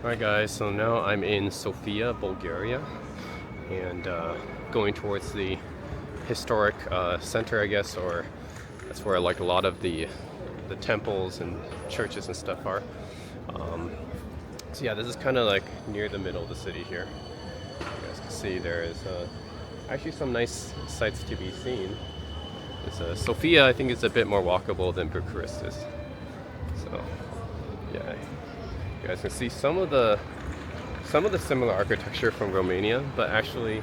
Alright guys, so now I'm in Sofia, Bulgaria, and going towards the historic center, I guess, or that's where like a lot of the temples and churches and stuff are. Um, so yeah, this is kind of like near the middle of the city here. You guys can see there is actually some nice sights to be seen. Sofia, I think, is a bit more walkable than Bucharest is. So yeah, you guys can see some of the similar architecture from Romania, but actually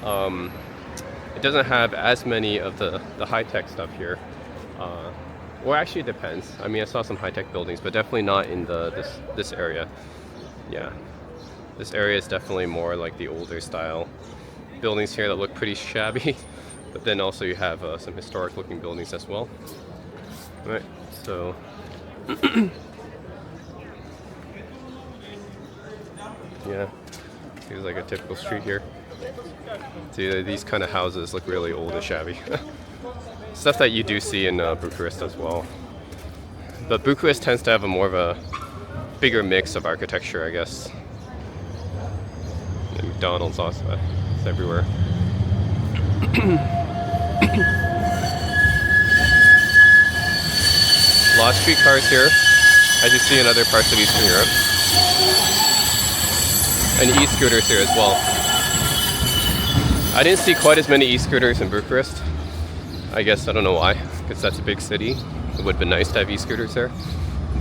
it doesn't have as many of the high-tech stuff here. Uh, well, actually, it depends. I mean, I saw some high-tech buildings, but definitely not in this area. Yeah, this area is definitely more like the older style buildings here that look pretty shabby. But then also you have some historic-looking buildings as well. All right, so. Yeah, seems like a typical street here. See, these kind of houses look really old and shabby. Stuff that you do see in Bucharest as well. But Bucharest tends to have a more of a bigger mix of architecture, I guess. And McDonald's also, it's everywhere. A lot of streetcars here, as you see in other parts of Eastern Europe. And e-scooters here as well. I didn't see quite as many e-scooters in Bucharest. I guess, I don't know why, because that's a big city. It would have been nice to have e-scooters there.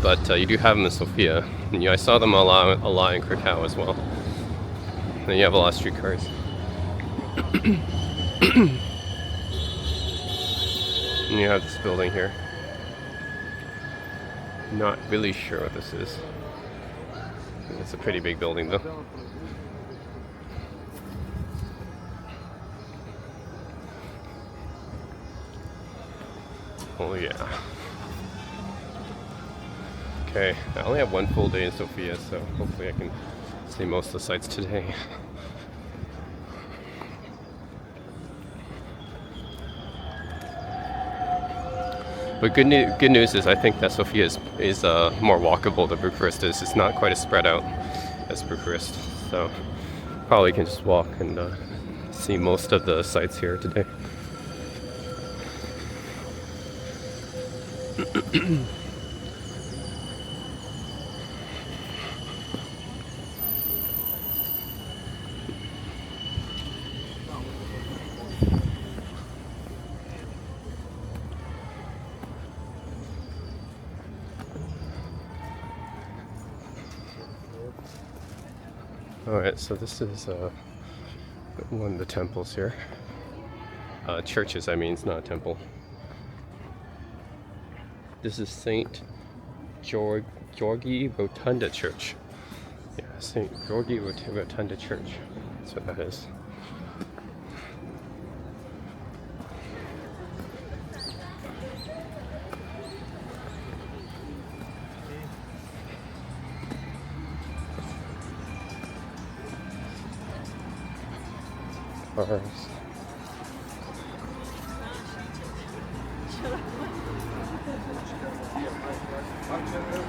But you do have them in Sofia. And I saw them a lot in Krakow as well. And you have a lot of streetcars. And you have this building here. Not really sure what this is. It's a pretty big building though. Oh yeah. Okay, I only have one full day in Sofia, so hopefully I can see most of the sights today. But good news is I think that Sofia is more walkable than Bucharest is. It's not quite as spread out as Bucharest, so probably can just walk and see most of the sights here today. Alright, so this is one of the temples here. Churches, I mean, it's not a temple. This is St. Georgi Rotunda Church. Yeah, St. Georgi Rotunda Church. That's what that is. Cars.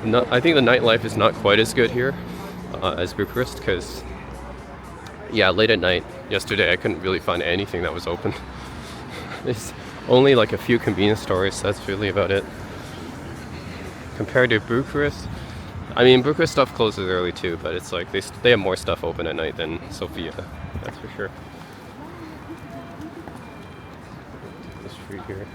No, I think the nightlife is not quite as good here as Bucharest because, yeah, late at night yesterday I couldn't really find anything that was open. There's only like a few convenience stores, that's really about it. Compared to Bucharest, I mean, Bucharest stuff closes early too, but it's like they have more stuff open at night than Sofia, that's for sure. The street here.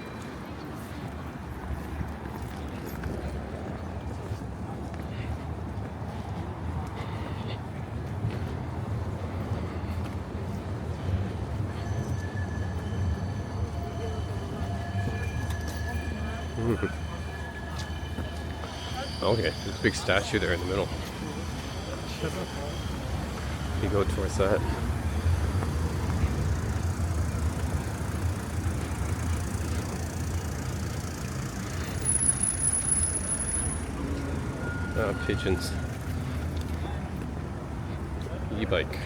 Okay, there's a big statue there in the middle. You go towards that. Pigeons. E-bike.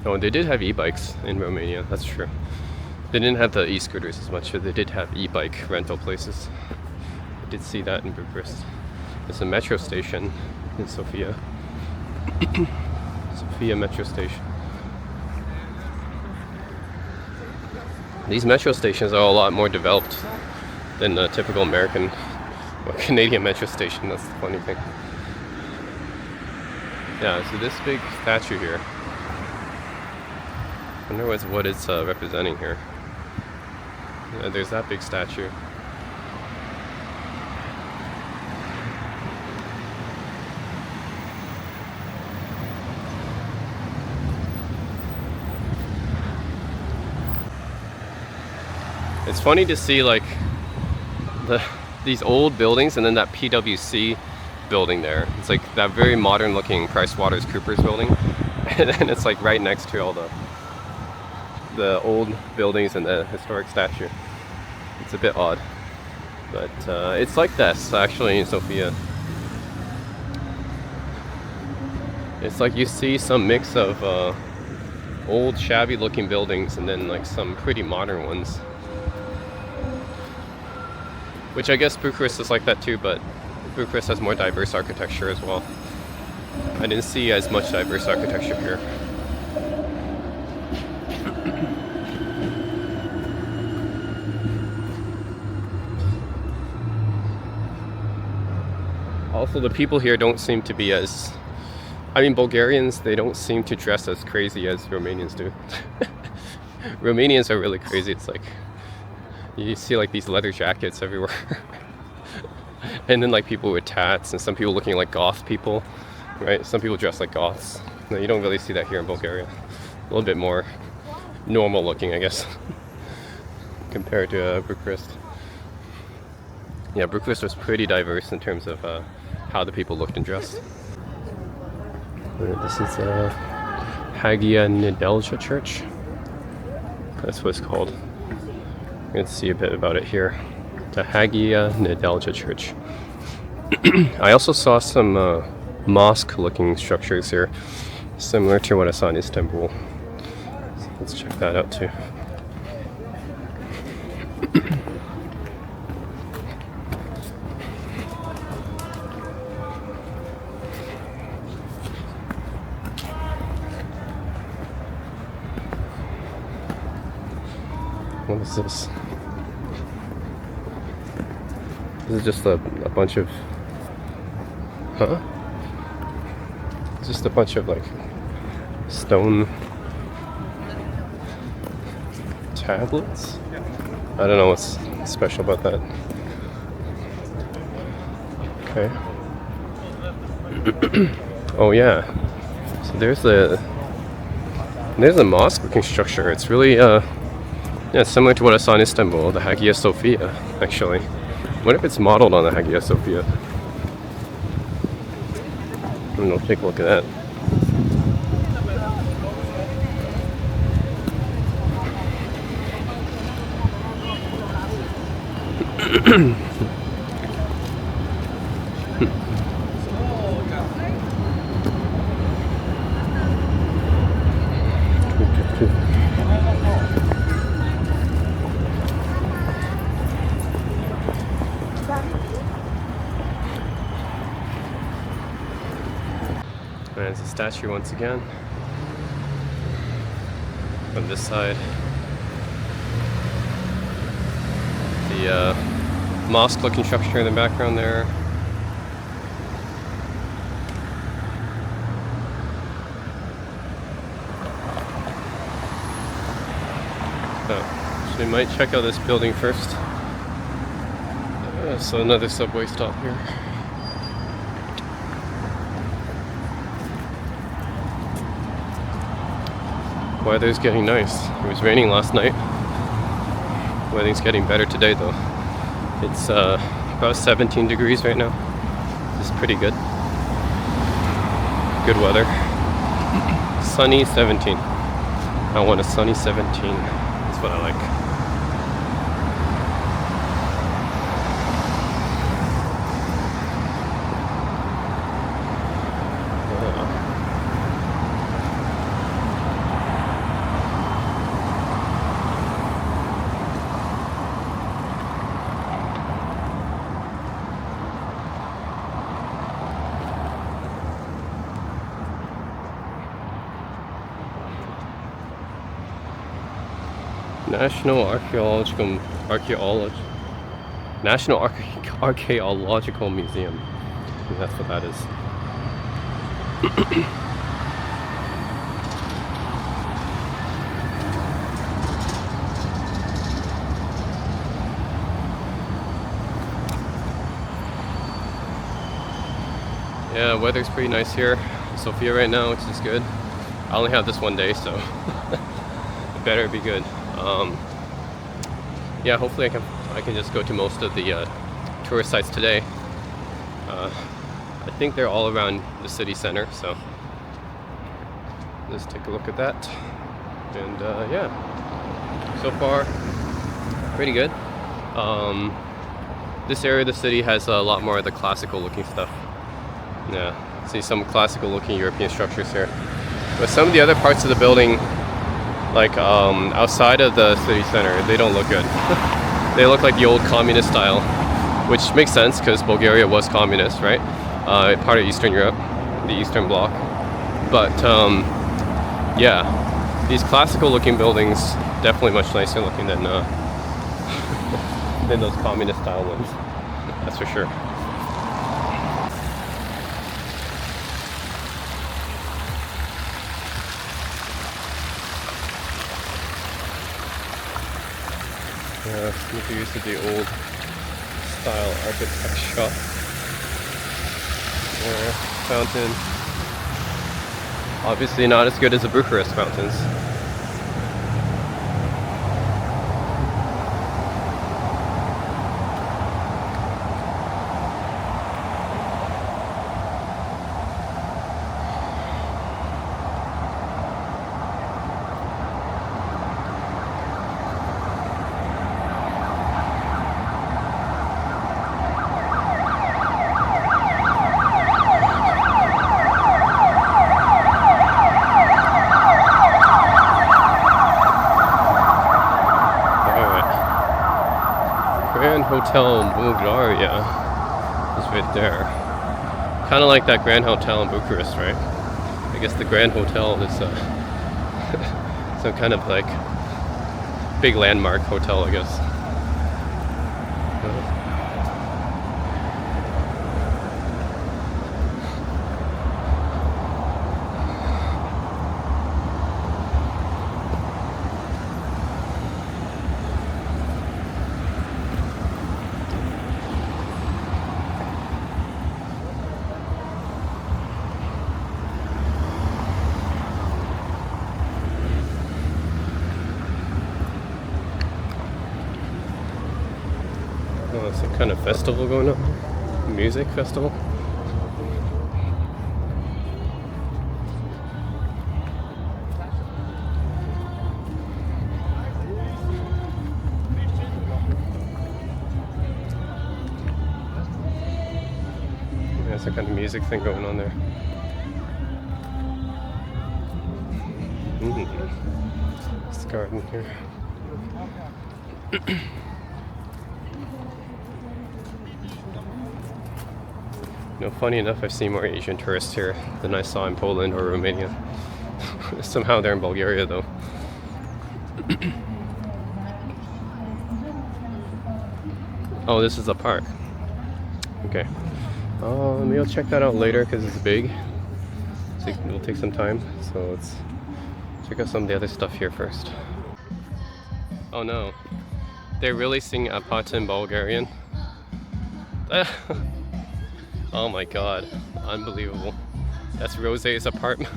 Oh, they did have e-bikes in Romania, that's true. They didn't have the e-scooters as much, but they did have e-bike rental places. I did see that in Bucharest. There's a metro station in Sofia. Sofia metro station. These metro stations are a lot more developed than the typical American or Canadian metro station. That's the funny thing. Yeah, so this big statue here. I wonder what it's representing here. Yeah, there's that big statue. It's funny to see like these old buildings and then that PwC building there. It's like that very modern looking PricewaterhouseCoopers building, and then it's like right next to all the old buildings and the historic statue. It's a bit odd, but it's like this actually in Sofia. It's like you see some mix of old shabby looking buildings and then like some pretty modern ones. Which I guess Bucharest is like that too, but Bucharest has more diverse architecture as well. I didn't see as much diverse architecture here. Also, the people here don't seem to be as... I mean, Bulgarians, they don't seem to dress as crazy as Romanians do. Romanians are really crazy. It's like... you see like these leather jackets everywhere. And then like people with tats and some people looking like goth people, right? Some people dress like goths. No, you don't really see that here in Bulgaria. A little bit more normal looking, I guess, compared to Bucharest. Yeah, Bucharest was pretty diverse in terms of how the people looked and dressed. This is Hagia Nedelja Church. That's what it's called. You can see a bit about it here. The Hagia Nedelja Church. I also saw some mosque-looking structures here, similar to what I saw in Istanbul. So let's check that out too. What is this? This is just a bunch of... Huh? It's just a bunch of like stone tablets? I don't know what's special about that. Okay. Oh yeah. So there's the mosque looking structure. It's really yeah, similar to what I saw in Istanbul, the Hagia Sophia, actually. What if it's modeled on the Hagia Sophia? I don't know, take a look at that. There's a statue once again. On this side, the mosque-looking structure in the background there. So we might check out this building first. So another subway stop here. Weather's getting nice. It was raining last night. Weather's getting better today though. It's about 17 degrees right now. It's pretty good. Good weather. Sunny 17. I want a sunny 17. That's what I like. National Archaeological Museum. I think that's what that is. Yeah, weather's pretty nice here in Sofia right now, which is good. I only have this one day, so it better be good. Yeah, hopefully I can just go to most of the tourist sites today. I think they're all around the city center, so let's take a look at that. And yeah, so far pretty good. This area of the city has a lot more of the classical looking stuff. Yeah, see some classical looking European structures here. But some of the other parts of the building, like outside of the city center, they don't look good. They look like the old communist style, which makes sense because Bulgaria was communist, right? Part of Eastern Europe, the Eastern Bloc. But yeah, these classical looking buildings definitely much nicer looking than than those communist style ones. That's for sure. Make use of the old style architecture. Fountain. Obviously not as good as the Bucharest fountains. Hotel Bulgaria is right there. Kind of like that Grand Hotel in Bucharest, right? I guess the Grand Hotel is some kind of like big landmark hotel, I guess. Some kind of festival going on. Music festival. Yeah, some kind of music thing going on there. This garden here. You know, funny enough, I've seen more Asian tourists here than I saw in Poland or Romania. Somehow they're in Bulgaria though. Oh, this is a park. Okay. Maybe I'll check that out later because it's big. So it will take some time. So let's check out some of the other stuff here first. Oh no. They really sing Apata in Bulgarian. Oh my god, unbelievable. That's Rose's apartment.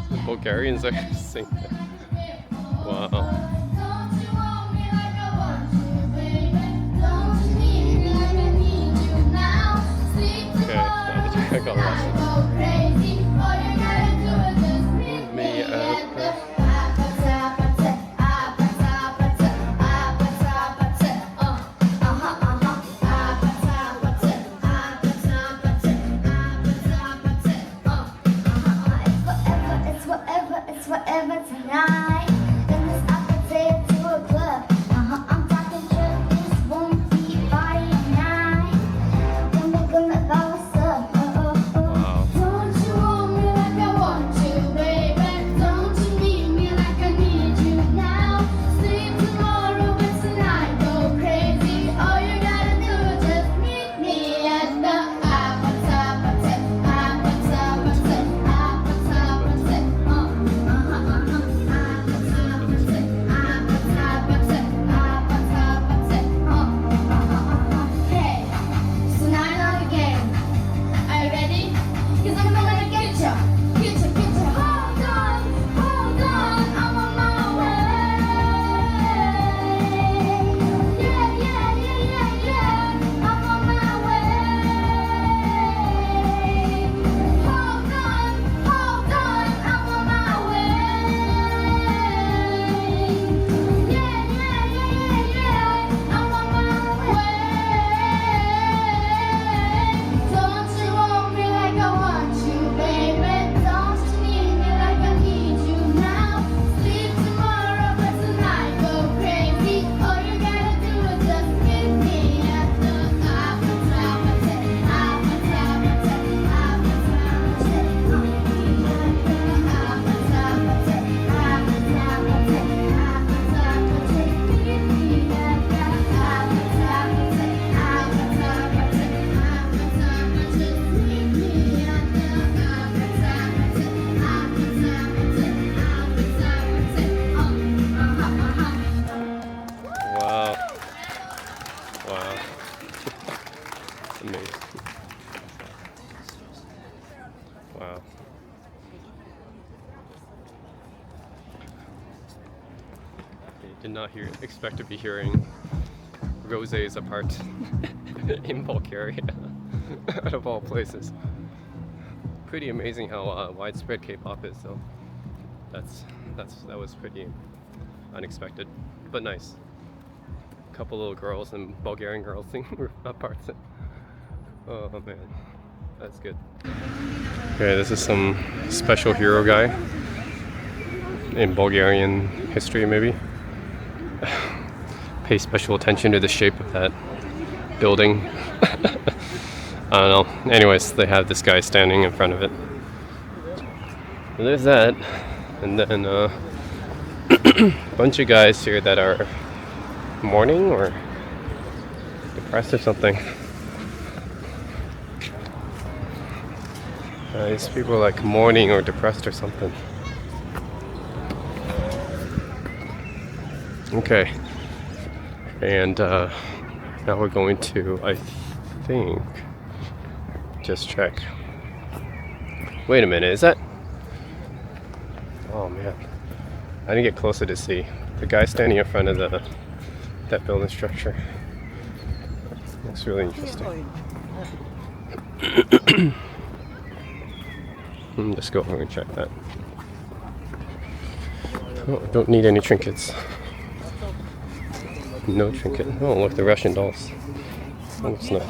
The Bulgarians are singing. Wow. Okay, now that I got lessons. Forever tonight. In this appetite. not expect to be hearing rosés apart in Bulgaria, out of all places. Pretty amazing how widespread K-pop is, though. That was pretty unexpected, but nice. A couple little girls and Bulgarian girls singing rooftop parts. Oh man, that's good. Okay, this is some special hero guy in Bulgarian history, maybe. Pay special attention to the shape of that building. I don't know. Anyways, they have this guy standing in front of it. So there's that. And then a bunch of guys here that are mourning or depressed or something. These people are like mourning or depressed or something. Okay. And now we're going to, I think, just check. Wait a minute, is that? Oh man, I didn't get closer to see. The guy standing in front of that building structure. Looks really interesting. Just go over and check that. Oh, don't need any trinkets. No trinket. Oh, look, the Russian dolls. Oh, it's not.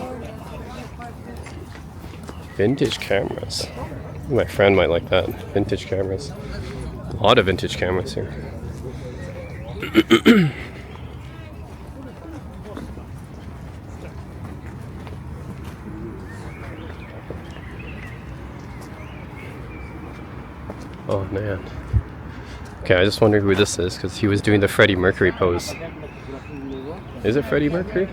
Vintage cameras. My friend might like that. Vintage cameras. A lot of vintage cameras here. Oh man. Okay, I just wonder who this is because he was doing the Freddie Mercury pose. Is it Freddie Mercury?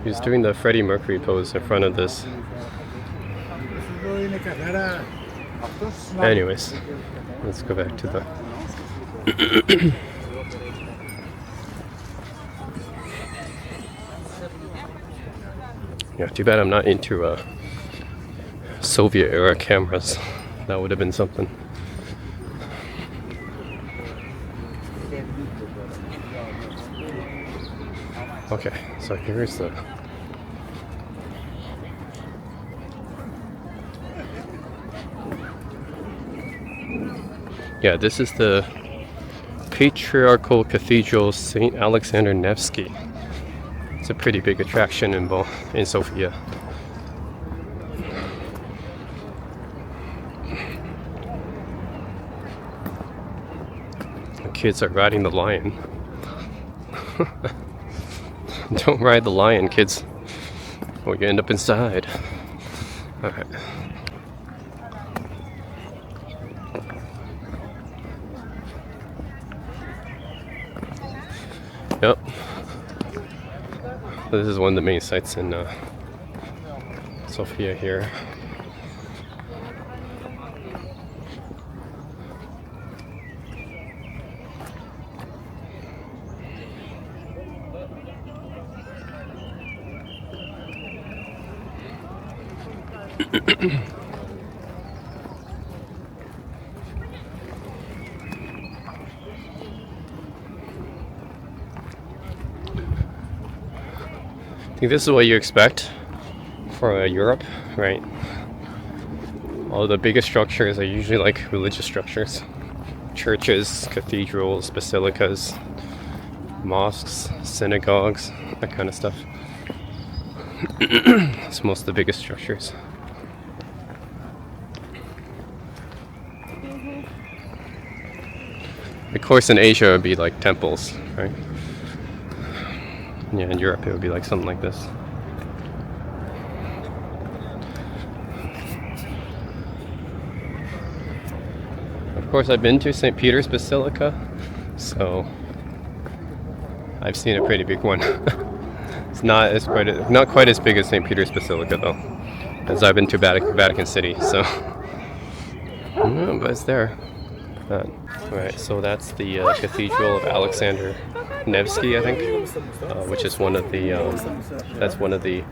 He's doing the Freddie Mercury pose in front of this. Anyways, let's go back to the. Yeah, too bad I'm not into Soviet era cameras. That would have been something. Okay, so here's the. Yeah, this is the Patriarchal Cathedral St. Alexander Nevsky. It's a pretty big attraction in Sofia. The kids are riding the lion. Don't ride the lion, kids, or you end up inside. Alright. Yep. This is one of the main sites in Sofia here. I think this is what you expect for Europe, right? All the biggest structures are usually like religious structures. Churches, cathedrals, basilicas, mosques, synagogues, that kind of stuff. It's most of the biggest structures. Of course, in Asia, it would be like temples, right? Yeah, in Europe, it would be like something like this. Of course, I've been to St. Peter's Basilica, so I've seen a pretty big one. It's not quite as big as St. Peter's Basilica, though, as I've been to Vatican City. So, yeah, but it's there. Alright, so that's the Cathedral of Alexander Nevsky, I think, which is one of the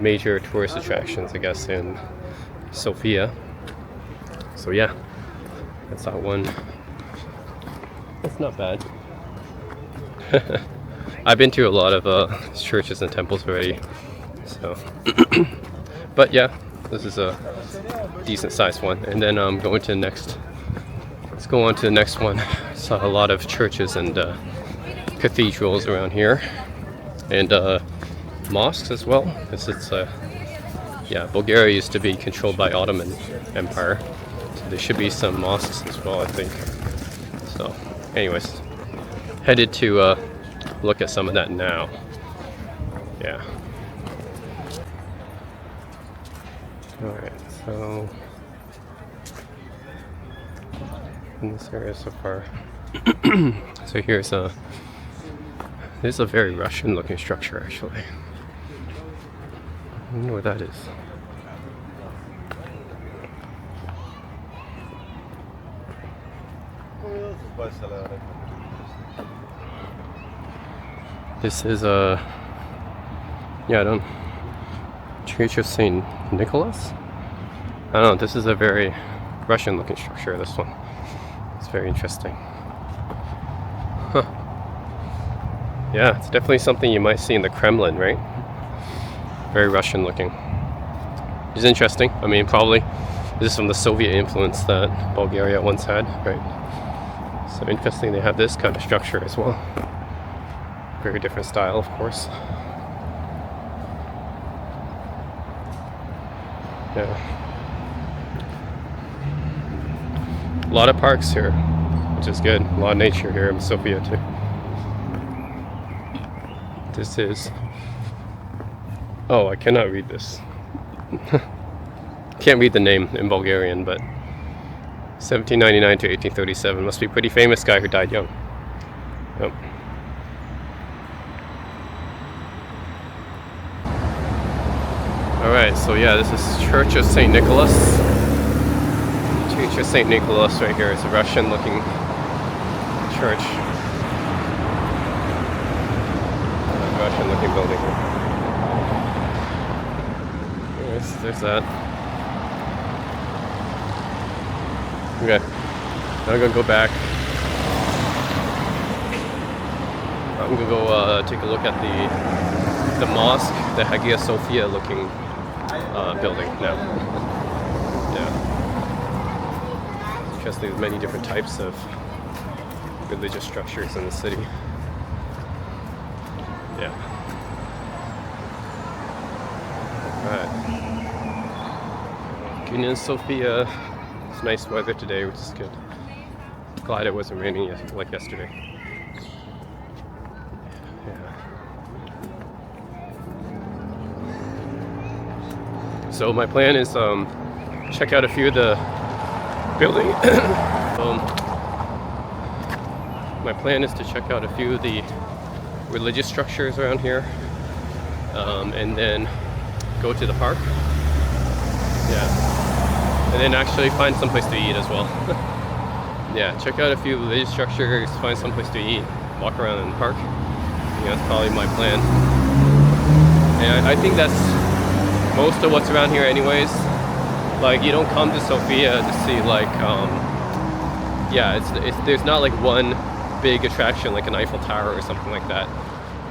major tourist attractions, I guess, in Sofia. So yeah, that's that one. It's not bad. I've been to a lot of churches and temples already, so. But yeah, this is a decent sized one. And then going to the next. Let's go on to the next one. Saw a lot of churches and cathedrals around here, and mosques as well. It's yeah, Bulgaria used to be controlled by Ottoman Empire, so there should be some mosques as well, I think. So, anyways, headed to look at some of that now. Yeah. All right, so in this area so far. So here's this is a very Russian looking structure actually. I don't know what that is. This is yeah, I don't, Church of Saint Nicholas? I don't know, this is a very Russian looking structure, this one. It's very interesting. Huh. Yeah, it's definitely something you might see in the Kremlin, right? Very Russian looking. It's interesting. I mean, probably this is from the Soviet influence that Bulgaria once had, right? So interesting they have this kind of structure as well. Very different style, of course. Yeah. A lot of parks here, which is good. A lot of nature here in Sofia too. This is, oh, I cannot read this. Can't read the name in Bulgarian, but 1799 to 1837. Must be a pretty famous guy who died young. Yep. Alright, so yeah, this is Church of St. Nicholas. Church of St. Nicholas right here. It's a Russian looking church. Russian looking building here. Anyways, there's that. Okay, now I'm gonna go back. I'm gonna go take a look at the mosque, the Hagia Sophia looking building now. Yeah. Because there's many different types of religious structures in the city. Yeah. Alright. Getting in Sofia. It's nice weather today, which is good. Glad it wasn't raining like yesterday. Yeah. So my plan is check out a few of the building. My plan is to check out a few of the religious structures around here, and then go to the park. Yeah, and then actually find someplace to eat as well. Yeah, check out a few religious structures, find someplace to eat, walk around in the park. Yeah, that's probably my plan. And I think that's most of what's around here anyways. Like, you don't come to Sofia to see like yeah, it's there's not like one big attraction like an Eiffel Tower or something like that,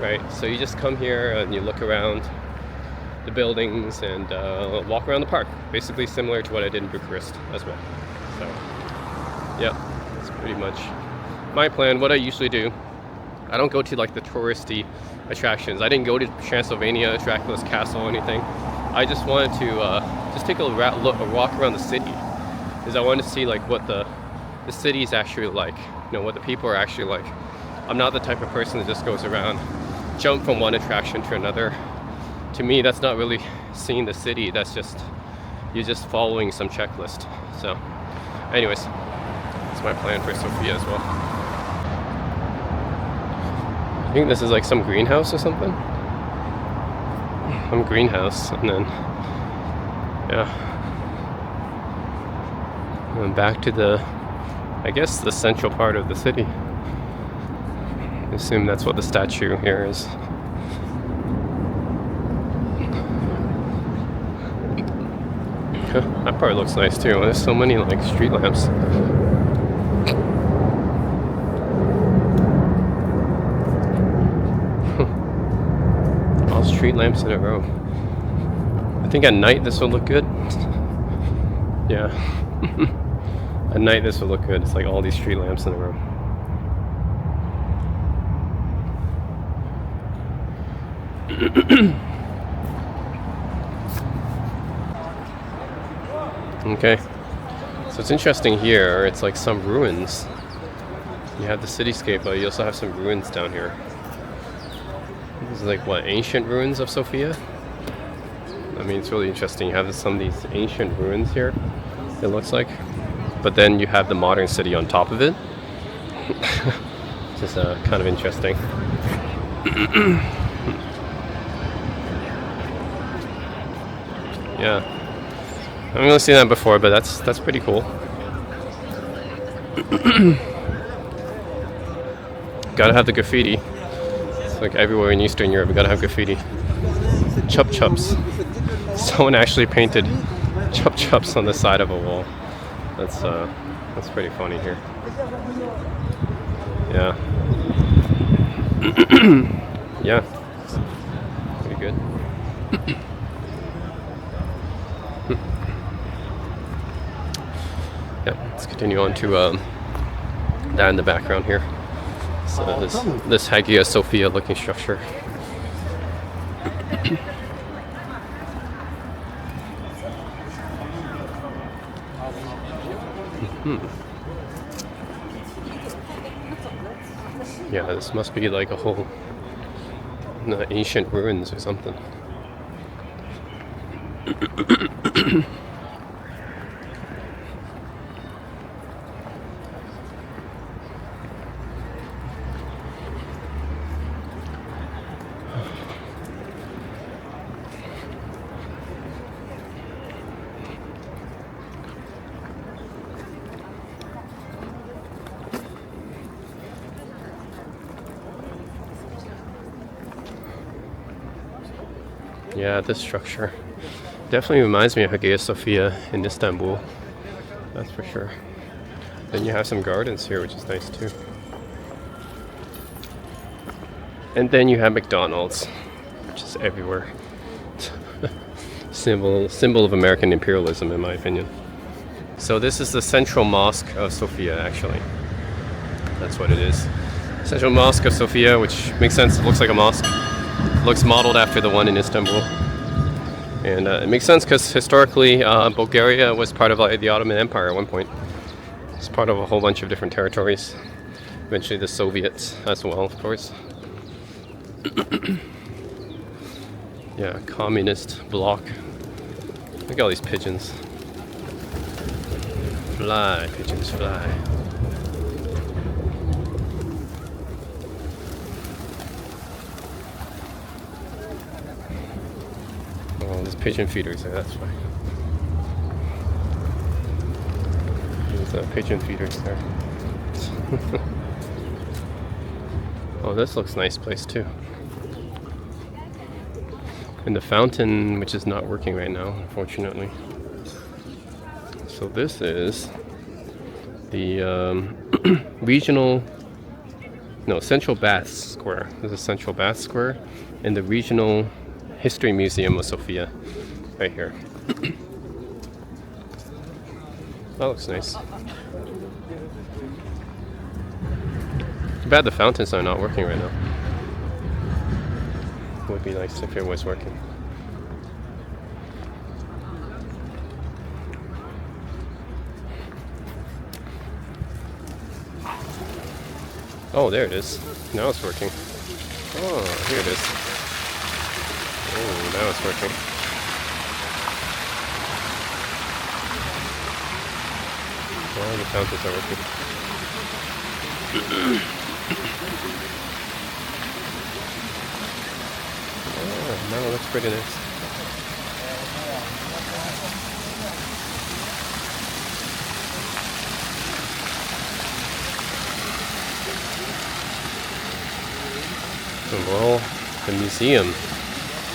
right? So you just come here and you look around the buildings and walk around the park, basically similar to what I did in Bucharest as well. So yeah, that's pretty much my plan. What I usually do, I don't go to like the touristy attractions. I didn't go to Transylvania, Dracula's castle or anything. I just wanted to just take a walk around the city, because I wanted to see like what the city is actually like, you know, what the people are actually like. I'm not the type of person that just goes around, jump from one attraction to another. To me, that's not really seeing the city. That's just, you're just following some checklist. So anyways, that's my plan for Sofia as well. I think this is like some greenhouse or something. Some greenhouse, and then yeah, and back to the, I guess, the central part of the city. I assume that's what the statue here is. That part looks nice too. There's so many like street lamps. street lamps in a row. I think at night this will look good. Yeah. At night this will look good. It's like all these street lamps in a row. Okay. So it's interesting here. It's like some ruins. You have the cityscape, but you also have some ruins down here. This is like what, ancient ruins of Sofia? I mean, it's really interesting. You have some of these ancient ruins here, it looks like. But then you have the modern city on top of it. Which is kind of interesting. Yeah. I haven't really seen that before, but that's pretty cool. Gotta have the graffiti. It's like everywhere in Eastern Europe, you gotta have graffiti. Chup chups. Someone actually painted chup chups on the side of a wall. That's pretty funny here. Yeah. Yeah. Pretty good. Yeah, let's continue on to that in the background here. So this Hagia Sophia looking structure. Yeah, this must be like a whole ancient ruins or something. Yeah, this structure definitely reminds me of Hagia Sophia in Istanbul. That's for sure. Then you have some gardens here, which is nice too. And then you have McDonald's, which is everywhere. Symbol of American imperialism, in my opinion. So this is the Central Mosque of Sofia, actually. That's what it is. Central Mosque of Sofia, which makes sense. It looks like a mosque. Looks modeled after the one in Istanbul. And it makes sense because historically Bulgaria was part of the Ottoman Empire at one point. It's part of a whole bunch of different territories. Eventually the Soviets as well, of course. Yeah, communist bloc. Look at all these pigeons. Fly, pigeons, fly. Oh, there's pigeon feeders there, that's why. There's pigeon feeders there. Oh, this looks nice place too. And the fountain, which is not working right now, unfortunately. So this is the Central Baths Square. This is Central Baths Square and the Regional History Museum of Sofia, right here. That looks nice. Too bad the fountains are not working right now. It would be nice if it was working. Oh, there it is. Now it's working. Oh, here it is. Oh, now it's working. Oh, the fountains are working. Oh, no, that's pretty nice. Well, the museum.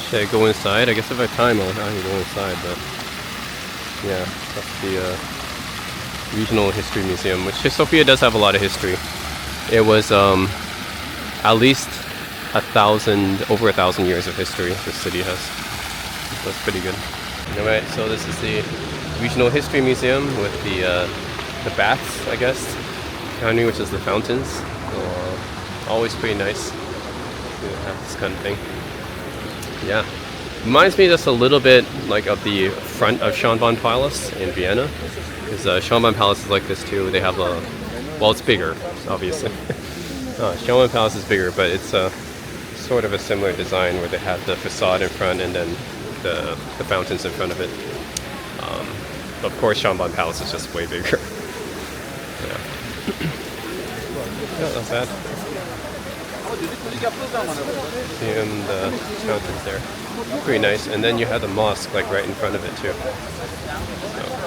Should I go inside? I guess if I have time, I'll go inside, but yeah, that's the Regional History Museum, which Sofia does have a lot of history. It was at least over 1,000 years of history. This city has. That's pretty good. Alright, so this is the Regional History Museum with the baths, I guess, county, which is the fountains. Always pretty nice to have this kind of thing. Yeah, reminds me just a little bit like of the front of Schönborn Palace in Vienna, because Schönborn Palace is like this too. They have a, well, it's bigger, obviously. Schönborn Palace is bigger, but it's sort of a similar design where they have the facade in front and then the fountains in front of it. Of course, Schönborn Palace is just way bigger. Yeah. Yeah, not bad. And the fountains there, pretty nice. And then you have the mosque like right in front of it too.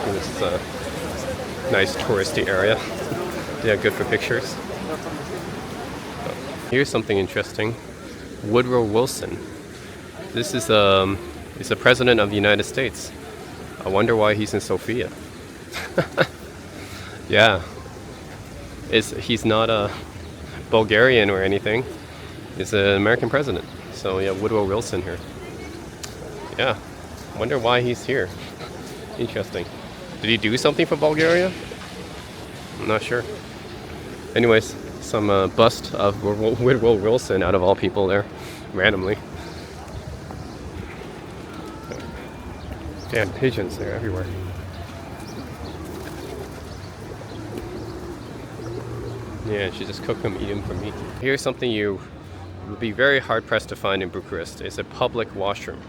So this is a nice touristy area. Yeah, good for pictures. Here's something interesting. Woodrow Wilson. This is he's the president of the United States. I wonder why he's in Sofia. Yeah, he's not a Bulgarian or anything. He's an American president. So yeah, Woodrow Wilson here. Yeah, wonder why he's here. Interesting. Did he do something for Bulgaria? I'm not sure. Anyways, some bust of Woodrow Wilson out of all people there, randomly. Damn, pigeons, they're everywhere. Yeah, she just cooked them, eat them for meat. Here's something you would be very hard pressed to find in Bucharest. It's a public washroom.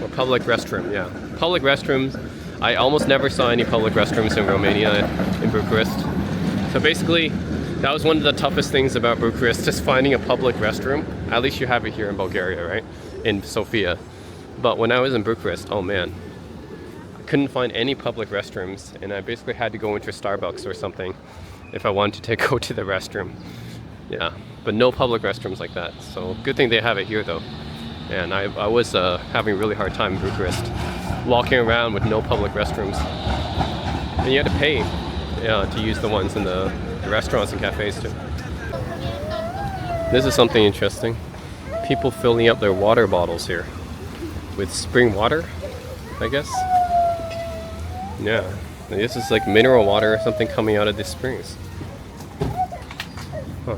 Or public restroom, yeah. Public restrooms. I almost never saw any public restrooms in Romania, in Bucharest. So basically, that was one of the toughest things about Bucharest, just finding a public restroom. At least you have it here in Bulgaria, right? In Sofia. But when I was in Bucharest, oh man, couldn't find any public restrooms, and I basically had to go into Starbucks or something if I wanted to go to the restroom. Yeah, but no public restrooms like that. So good thing they have it here though. And I was having a really hard time in Bucharest, walking around with no public restrooms. And you had to pay to use the ones in the restaurants and cafes too. This is something interesting. People filling up their water bottles here with spring water, I guess. Yeah, this is like mineral water or something coming out of the springs. Huh.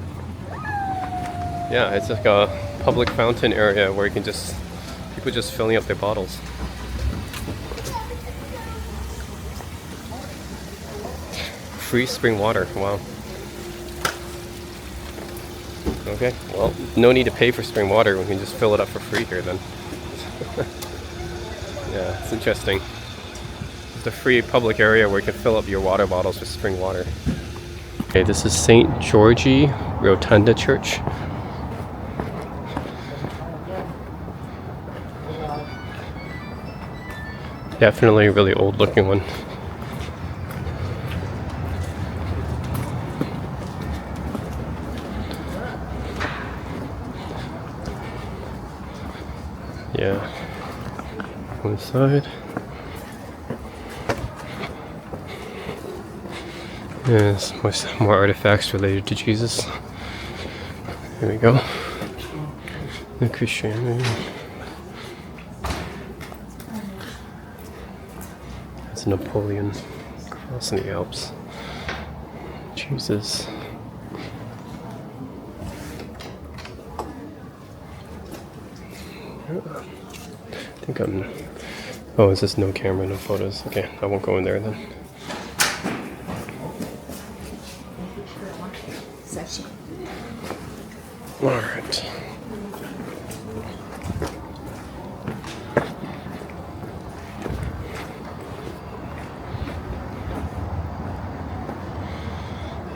Yeah, it's like a public fountain area where you can people just filling up their bottles. Free spring water, wow. Okay, well, no need to pay for spring water. We can just fill it up for free here then. Yeah, it's interesting. It's a free public area where you can fill up your water bottles with spring water. Okay, this is St. Georgi Rotunda Church. Definitely a really old looking one. Yeah, one side. Yes, more artifacts related to Jesus. Here we go. The Christianity. That's a Napoleon crossing the Alps. Jesus. I think I'm... Oh, is this no camera, no photos? Okay, I won't go in there then. Alright.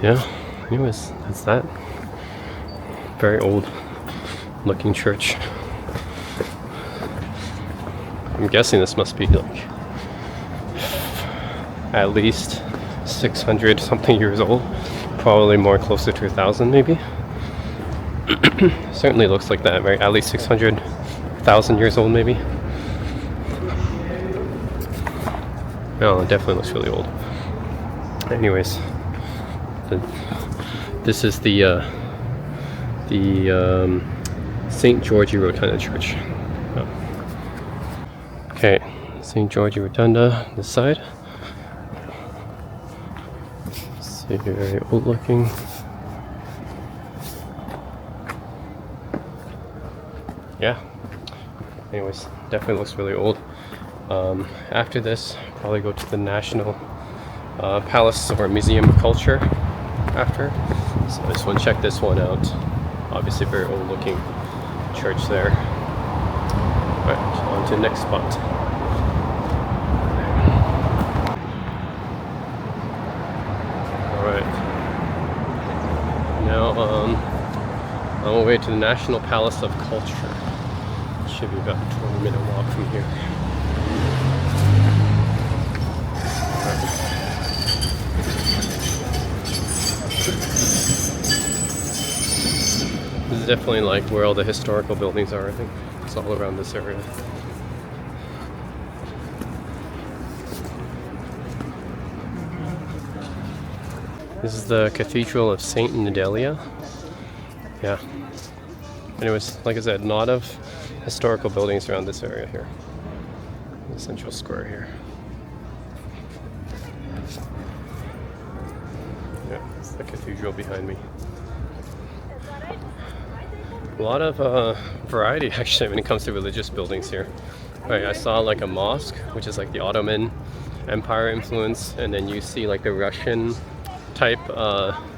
Yeah, anyways, that's that. Very old looking church. I'm guessing this must be like at least 600 something years old. Probably more closer to 1,000 maybe. Certainly looks like that, right? At least 600,000 years old maybe. Oh, it definitely looks really old. Anyways, this is the St. George Rotunda Church. Oh. Okay, St. George Rotunda, this side. See, very old looking. Yeah. Anyways, definitely looks really old. After this, probably go to the National Palace or Museum of Culture after. So I just want to check this one out. Obviously very old looking church there. Alright, on to the next spot. Alright. Now on my way to the National Palace of Culture. Should be about a 20-minute walk from here. This is definitely like where all the historical buildings are, I think. It's all around this area. This is the Cathedral of Saint Nedelia. Yeah. Anyways, like I said, a lot of historical buildings around this area here. The central square here. Yeah, it's the cathedral behind me. A lot of variety actually when it comes to religious buildings here. Right, I saw like a mosque, which is like the Ottoman Empire influence, and then you see like the Russian type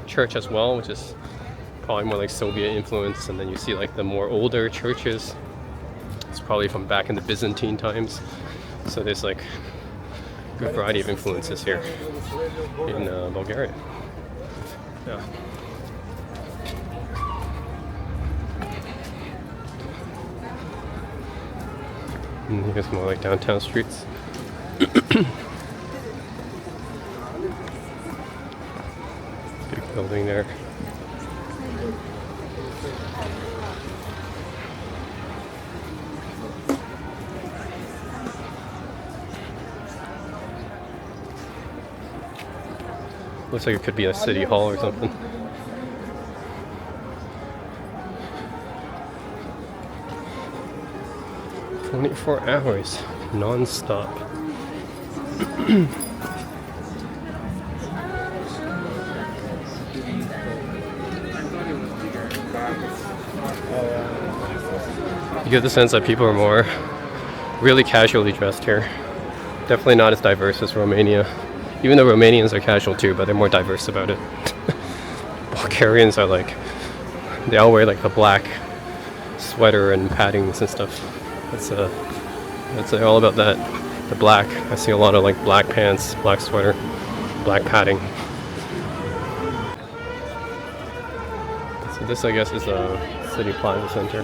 church as well, which is probably more like Soviet influence, and then you see like the more older churches. It's probably from back in the Byzantine times. So there's like a good variety of influences here in Bulgaria. Yeah. And here's more like downtown streets. Big building there. Looks like it could be a city hall or something. "24 hours, non-stop." You get the sense that people are more really casually dressed here. Definitely not as diverse as Romania. Even though Romanians are casual too, but they're more diverse about it. Bulgarians are like, they all wear like the black sweater and paddings and stuff. That's all about that. The black. I see a lot of like black pants, black sweater, black padding. So this, I guess, is a city plaza center.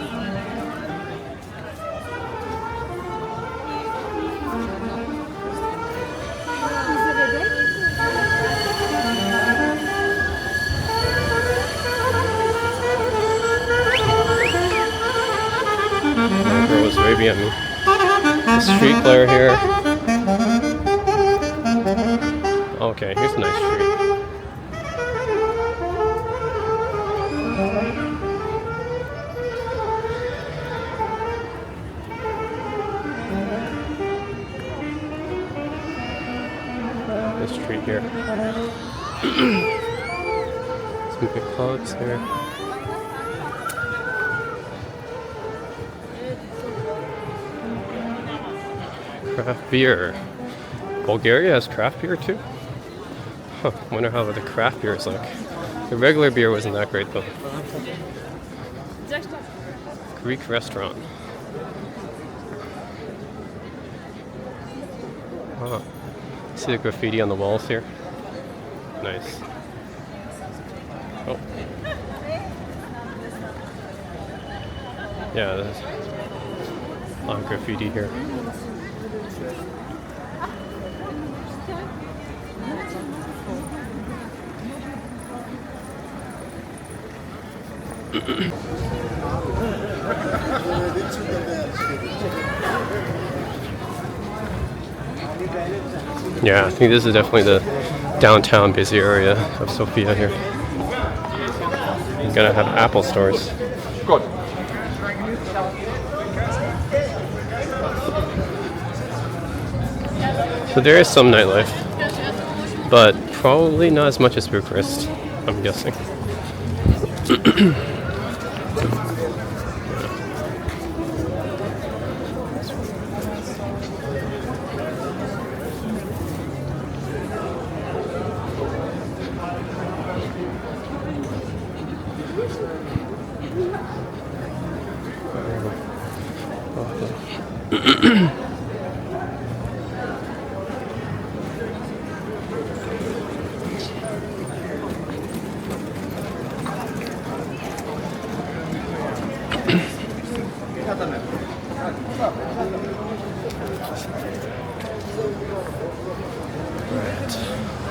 Was waving at me. The street glare here. Okay, here's a nice street. This street here. Some big clouds here. Craft beer. Bulgaria has craft beer too? Huh, wonder how the craft beer is like. The regular beer wasn't that great though. Greek restaurant. Wow. See the graffiti on the walls here? Nice. Oh. Yeah, there's a lot of graffiti here. Yeah, I think this is definitely the downtown busy area of Sofia here. You're gonna have Apple stores. Good. So there is some nightlife, but probably not as much as Bucharest, I'm guessing.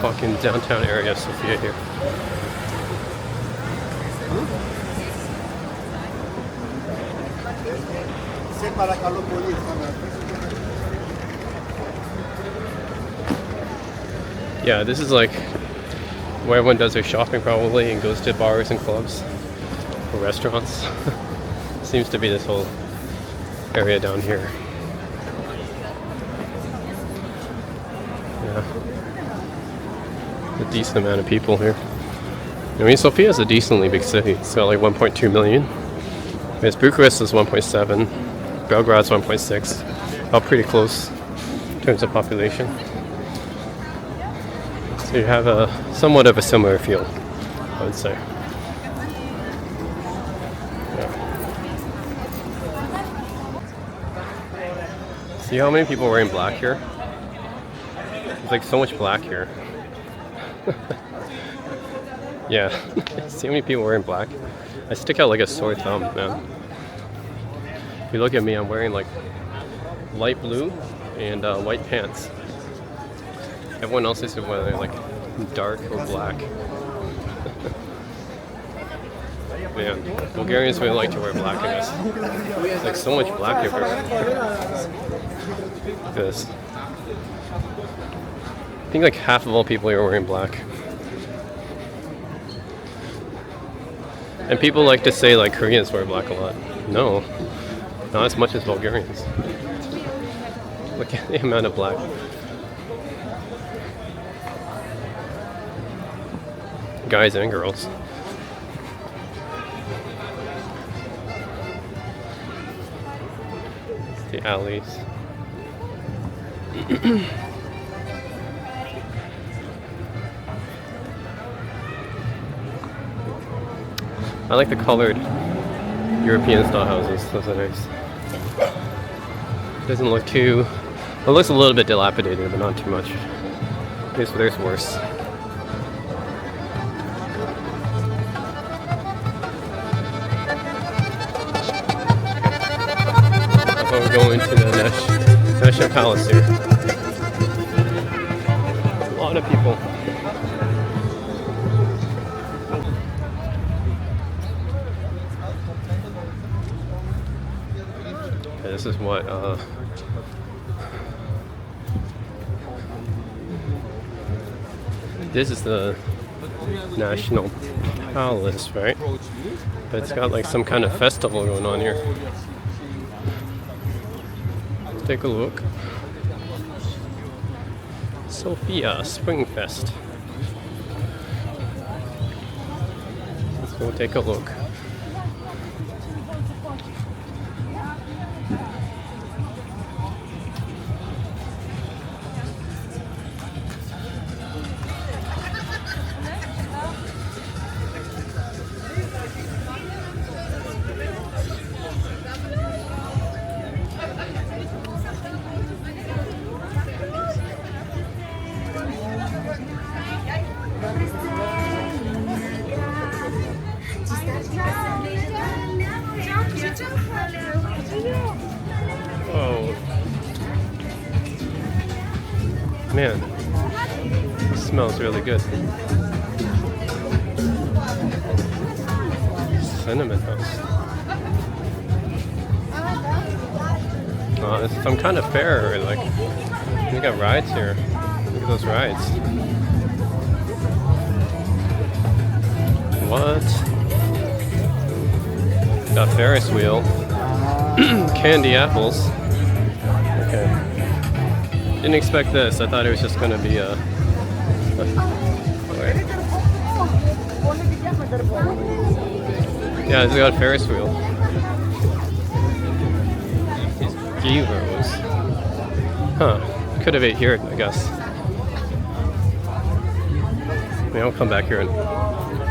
Fucking downtown area of Sofia here. Yeah, this is like where everyone does their shopping probably and goes to bars and clubs or restaurants. Seems to be this whole area down here. Yeah. A decent amount of people here. I mean, Sofia is a decently big city. It's got like 1.2 million. Whereas Bucharest is 1.7. Belgrade's 1.6. All pretty close in terms of population. So you have a somewhat of a similar feel, I would say. Yeah. See how many people are wearing black here? There's like so much black here. Yeah, see how many people wearing black? I stick out like a sore thumb, man. If you look at me, I'm wearing like light blue and white pants. Everyone else is wearing like dark or black. Man, Bulgarians really like to wear black, I guess. There's like so much black everywhere. Look at this. I think like half of all people here are wearing black. And people like to say like Koreans wear black a lot. No, not as much as Bulgarians. Look at the amount of black. Guys and girls. It's the alleys. I like the colored European style houses. Those are nice. Doesn't look too... It looks a little bit dilapidated, but not too much. There's worse. We're going to the National Palace here. A lot of people. Okay, this is what this is the National Palace, right? But it's got like some kind of festival going on here. Take a look. Sofia Spring Fest. Let's go take a look. Oh man, it smells really good. Cinnamon house. It's some kind of fair, or like we got rides here. Look at those rides. What? Got Ferris wheel. Candy apples. Okay. Didn't expect this. I thought it was just gonna be a. Yeah, it's got a Ferris wheel. These gyros. Huh. Could have ate here, I guess. Maybe I'll come back here and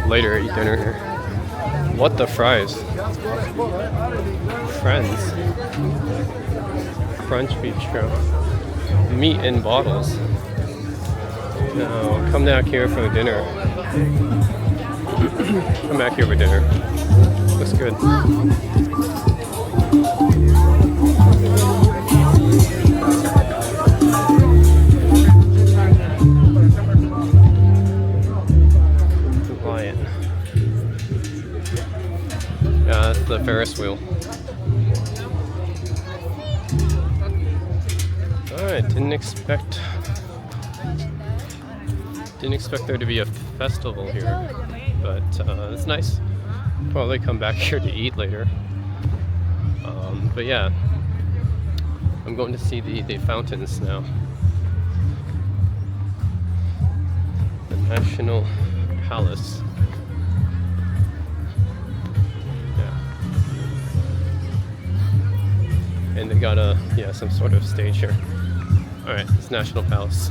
later eat dinner here. What the fries? Friends. Crunch bistro. Meat in bottles. No, come back here for dinner. Come back here for dinner. Looks good. Lion. Yeah, that's the Ferris wheel. Alright, didn't expect there to be a festival here, but it's nice. Probably come back here to eat later. But yeah, I'm going to see the fountains now. The National Palace. Yeah. And they got some sort of stage here. Alright, it's National Palace.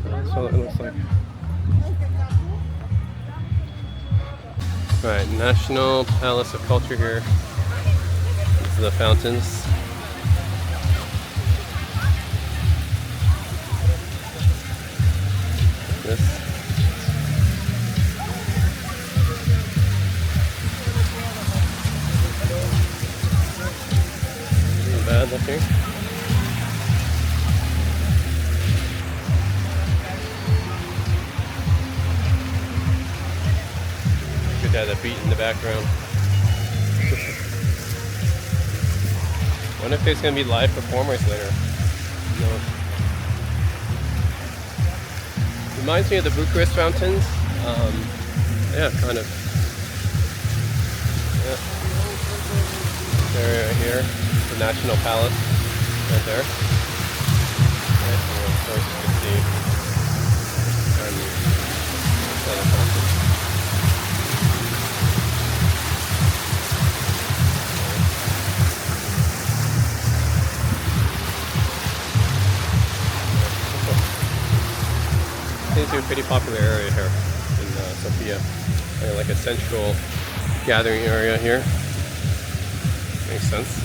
That's what it looks like. Alright, National Palace of Culture here. These are the fountains. This. Not bad up here. Yeah, the beat in the background. Wonder if there's gonna be live performers later. No. Reminds me of the Bucharest fountains. Yeah, kind of. Yeah. Area here, the National Palace, right there. Right, and of course you can see other fountains. Seems to be a pretty popular area here in Sofia. Like a central gathering area here. Makes sense.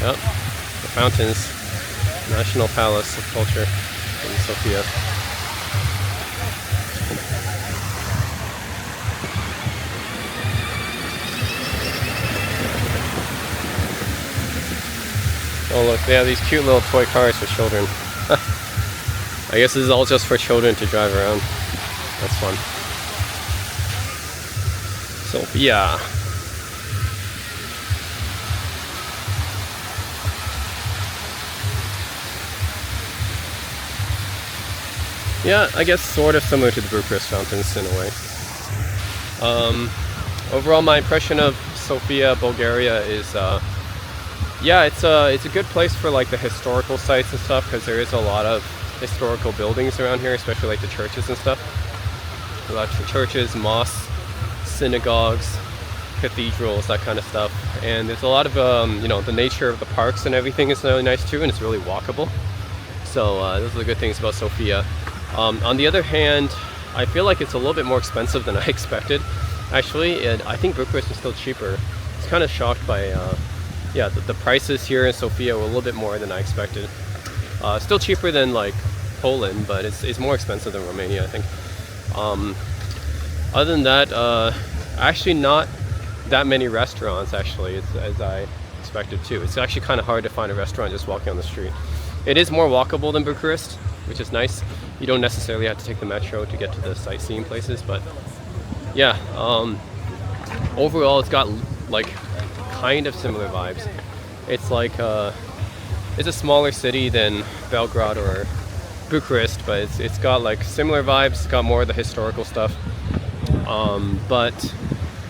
Yep, the fountains, National Palace of Culture in Sofia. Oh look, they have these cute little toy cars for children. I guess this is all just for children to drive around. That's fun. Sofia. Yeah, I guess sort of similar to the Bucharest fountains in a way. Overall, my impression of Sofia, Bulgaria is, yeah, it's a good place for like the historical sites and stuff, because there is a lot of historical buildings around here, especially like the churches and stuff. A lot of churches, mosques, synagogues, cathedrals, that kind of stuff. And there's a lot of, you know, the nature of the parks and everything is really nice too, and it's really walkable. So those are the good things about Sofia. On the other hand, I feel like it's a little bit more expensive than I expected. Actually, I think Bucharest is still cheaper. I was kind of shocked by, yeah, the prices here in Sofia were a little bit more than I expected. Still cheaper than like Poland, but it's more expensive than Romania, I think. Other than that, actually not that many restaurants actually, as I expected too. It's actually kind of hard to find a restaurant just walking on the street. It is more walkable than Bucharest, which is nice. You don't necessarily have to take the metro to get to the sightseeing places, but yeah, overall it's got like kind of similar vibes. It's like it's a smaller city than Belgrade or Bucharest, but it's got like similar vibes. It's got more of the historical stuff, but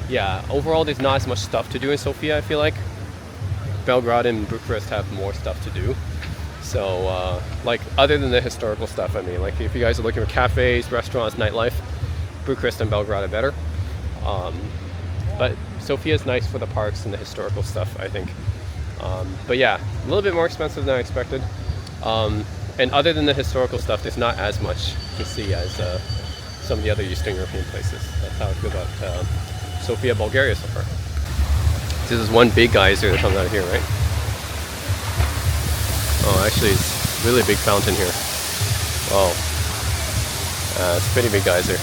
yeah, overall there's not as much stuff to do in Sofia. I feel like Belgrade and Bucharest have more stuff to do. So like other than the historical stuff, I mean, like if you guys are looking for cafes, restaurants, nightlife, Bucharest and Belgrade are better. But Sofia is nice for the parks and the historical stuff, I think. But yeah, a little bit more expensive than I expected. And other than the historical stuff, there's not as much to see as some of the other Eastern European places. That's how I feel about Sofia, Bulgaria so far. This is one big geyser that comes out of here, right? Oh, actually, it's a really big fountain here. Wow. It's a pretty big geyser.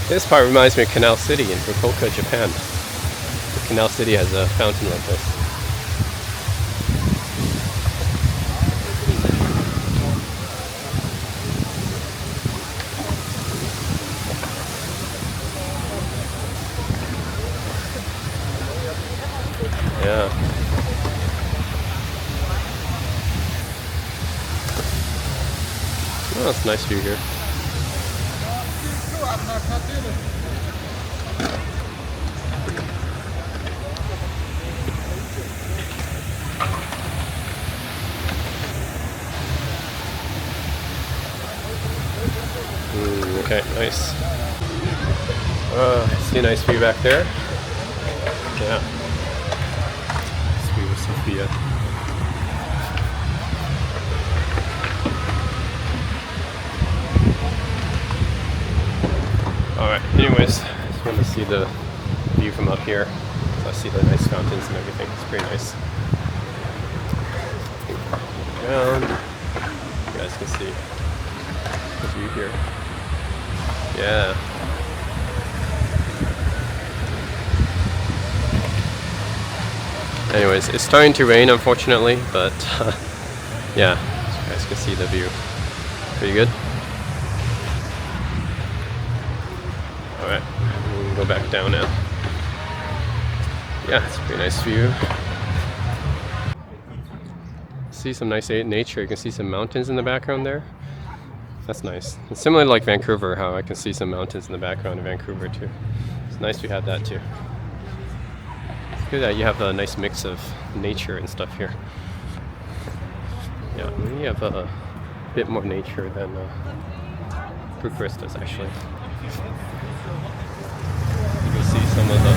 This part reminds me of Canal City in Fukuoka, Japan. The Canal City has a fountain like this. Yeah. Oh, it's a nice view here. Okay, nice. I see a nice view back there. Yeah. Nice view of Sofia. Alright, anyways, just want to see the view from up here. So I see the nice fountains and everything. It's pretty nice. Down. You guys can see the view here. Yeah. Anyways, it's starting to rain unfortunately, but yeah, you guys can see the view. Pretty good. Alright, we can go back down now. Yeah, it's a pretty nice view. See some nice nature. You can see some mountains in the background there. That's nice. It's similar to like Vancouver, how I can see some mountains in the background in Vancouver too. It's nice we have that too. It's good that you have a nice mix of nature and stuff here. Yeah, we have a bit more nature than Bucharest does actually. You can see some of the...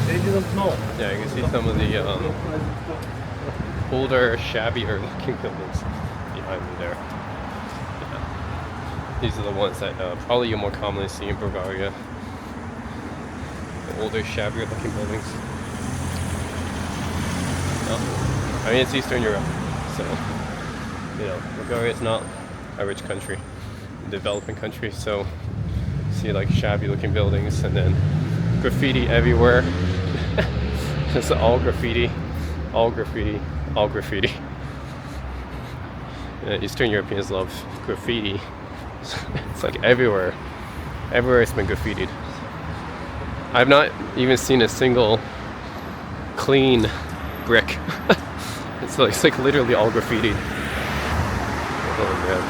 They didn't know. Yeah, you can see some of the older, shabbier looking buildings behind me there. Yeah. These are the ones that probably you more commonly see in Bulgaria. older, shabbier looking buildings. No. I mean, it's Eastern Europe, so, you know, Bulgaria is not a rich country, a developing country, so see like shabby looking buildings and then graffiti everywhere. It's all graffiti, all graffiti, all graffiti. Eastern Europeans love graffiti. It's like everywhere. Everywhere it's been graffitied. I've not even seen a single clean brick. It's like literally all graffitied. Oh man.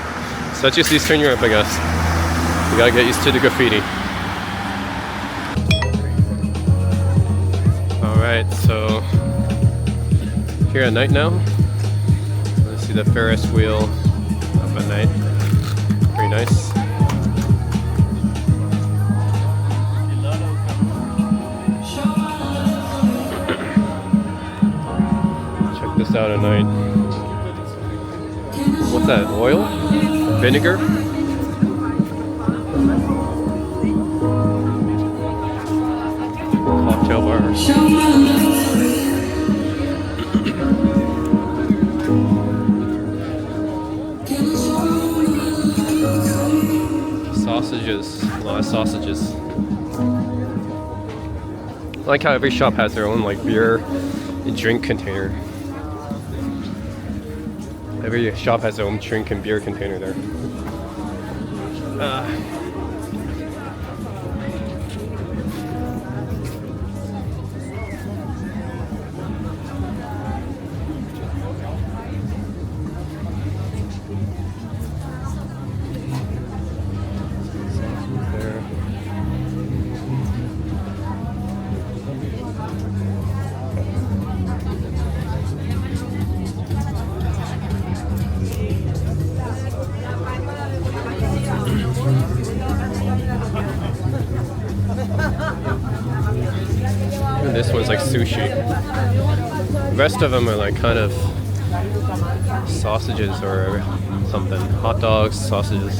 Such is Eastern Europe, I guess. We gotta get used to the graffiti. Alright, so here at night now. Let's see the Ferris wheel up at night. Pretty nice. Check this out at night. What's that? Oil? Vinegar? Cocktail bar. Sausages. A lot of sausages. I like how every shop has their own like beer and drink container. Every shop has their own drink and beer container there. And this one's like sushi. The rest of them are like kind of sausages or something. Hot dogs, sausages.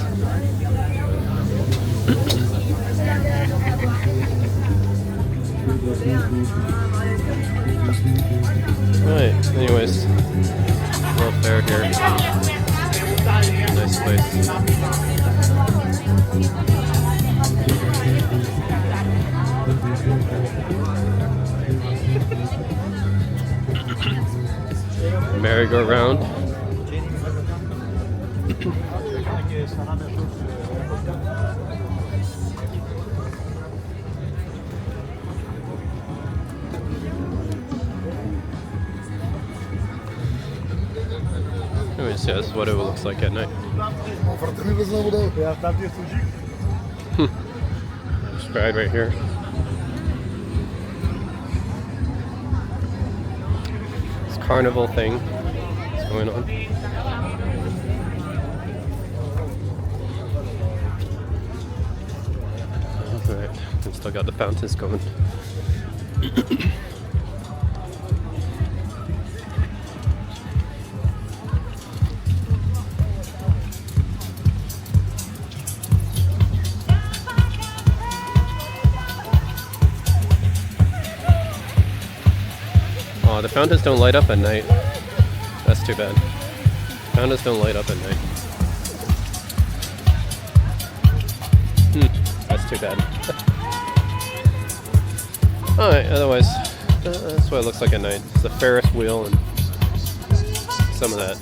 Alright, anyways, a little fair here. Nice place. Merry-go-round. Anyways, yeah, this is what it looks like at night. Just ride right here. Carnival thing is going on. Alright, we still got the fountains going. Oh, the fountains don't light up at night. That's too bad. Fountains don't light up at night. That's too bad. Alright, otherwise, that's what it looks like at night. It's the Ferris wheel and some of that.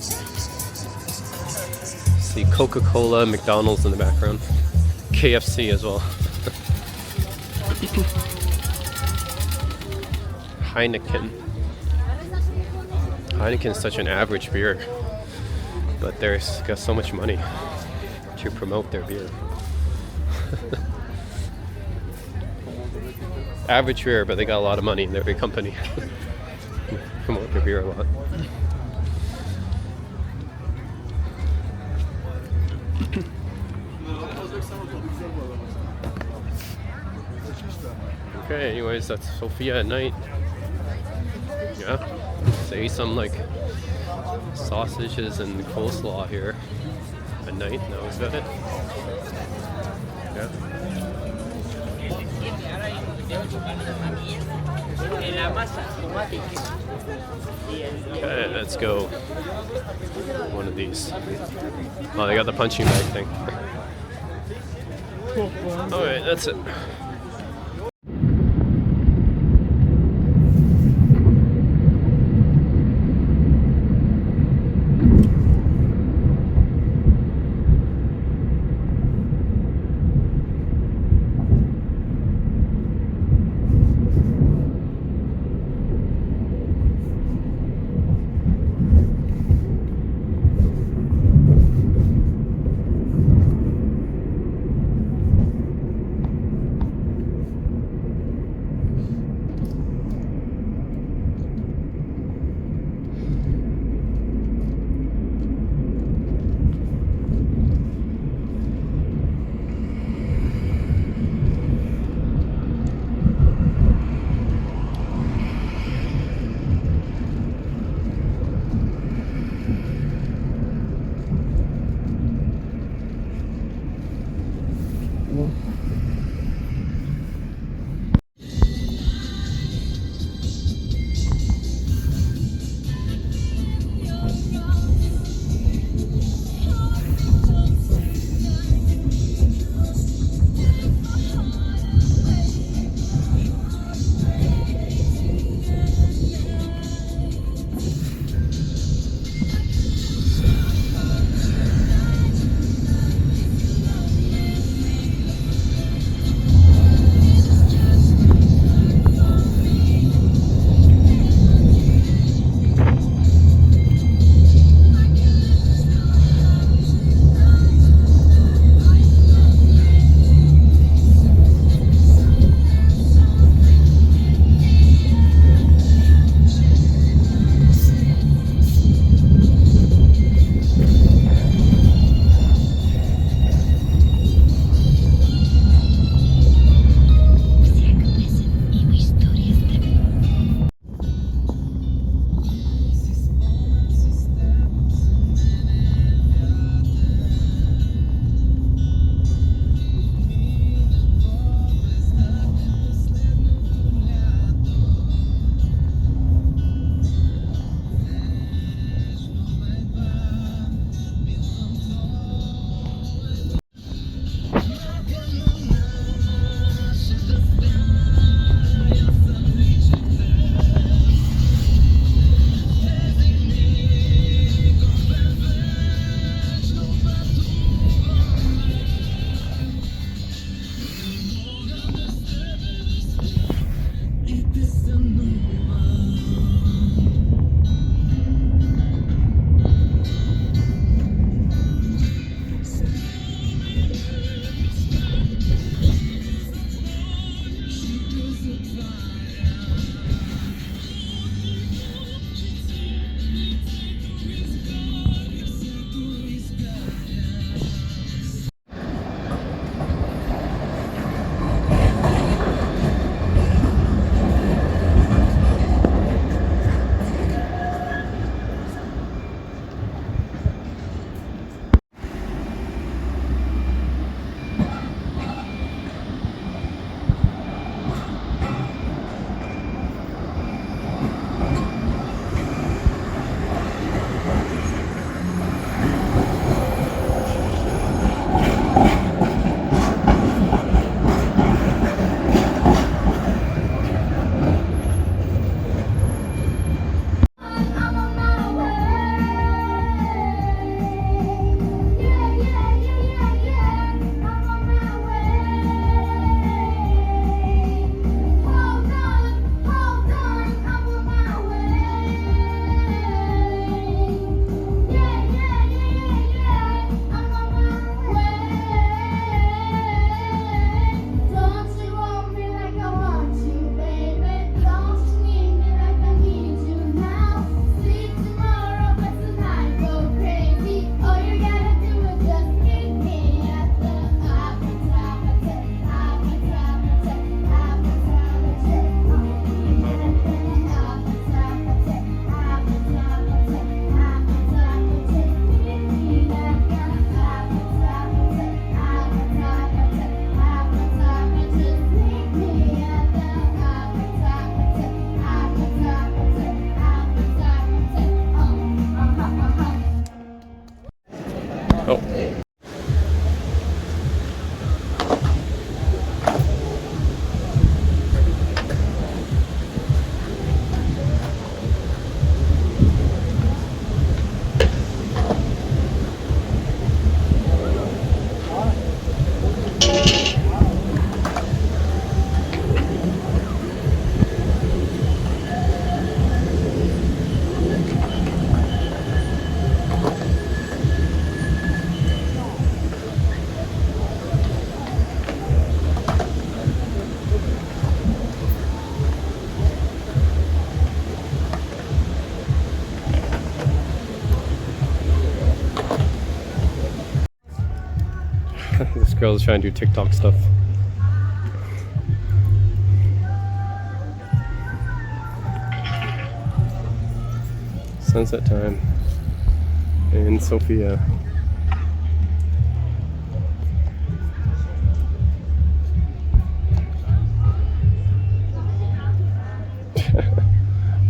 See Coca-Cola, McDonald's in the background. KFC as well. Heineken. Heineken is such an average beer, but they've got so much money to promote their beer. Average beer, but they got a lot of money in every company. Promote their beer a lot. Okay, anyways, that's Sofia at night. Yeah. Say some like sausages and coleslaw here at night. That was about it. Yeah. Okay, let's go. One of these. Oh, they got the punching bag thing. Alright, that's it. girl's trying to do TikTok stuff. Sunset time in Sofia.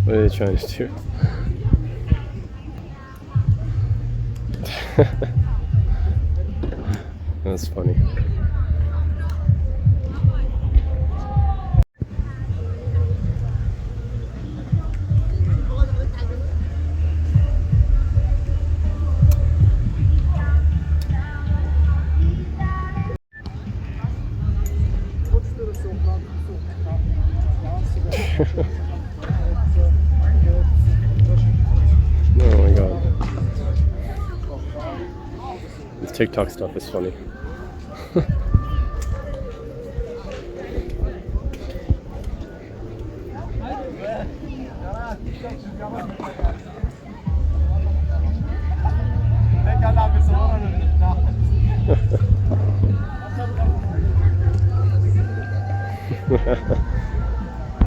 What are they trying to do? That's funny. Oh my god. This TikTok stuff is funny.